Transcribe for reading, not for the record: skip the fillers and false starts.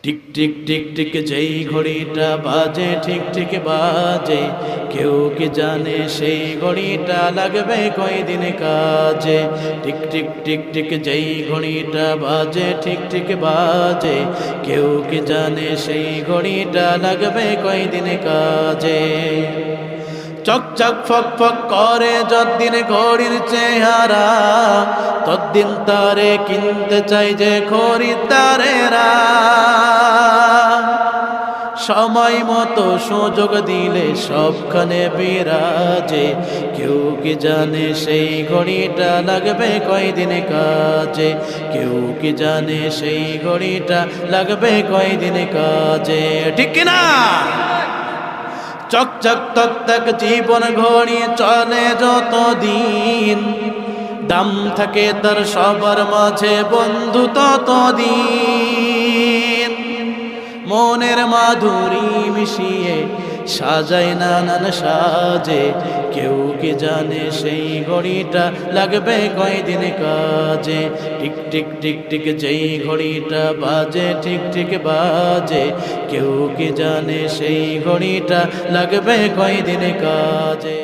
Tick tick tick tick যেই ঘড়িটা বাজে ঠিক ঠিক বাজে, কেউ কি জানে সেই ঘড়িটা লাগবে কয়দিন কাজে। টিক টিক টিক টিক যেই ঘড়িটা বাজে ঠিক ঠিক বাজে, কেউ কি জানে সেই ঘড়িটা লাগবে কয়দিন কাজে। চক চক ফক ফক করে যতদিন ঘড়ির চেহারা, ততদিন তারে কিনতে চাই যে খরিদ্দারেরা। সময় মতো সুযোগ দিলে সবখানে বিরাজে, কেউ কি জানে সেই ঘড়িটা লাগবে কয়দিন কাজে। কেউ কি জানে সেই ঘড়িটা লাগবে কয়দিন কাজে, ঠিক কিনা? চক চক তক তক জীবন ঘড়ি চলে যতদিন, দাম থাকে তার সবার মাঝে বন্ধু ততদিন। মনের মাধুরী মিশিয়ে সাজায় নানান সাজে, কেউ কি জানে সেই ঘড়িটা লাগবে কয়দিন কাজে। টিক টিক টিক টিক যেই ঘড়িটা বাজে ঠিক ঠিক বাজে, কেউ কি জানে সেই ঘড়িটা লাগবে কয়দিন কাজে।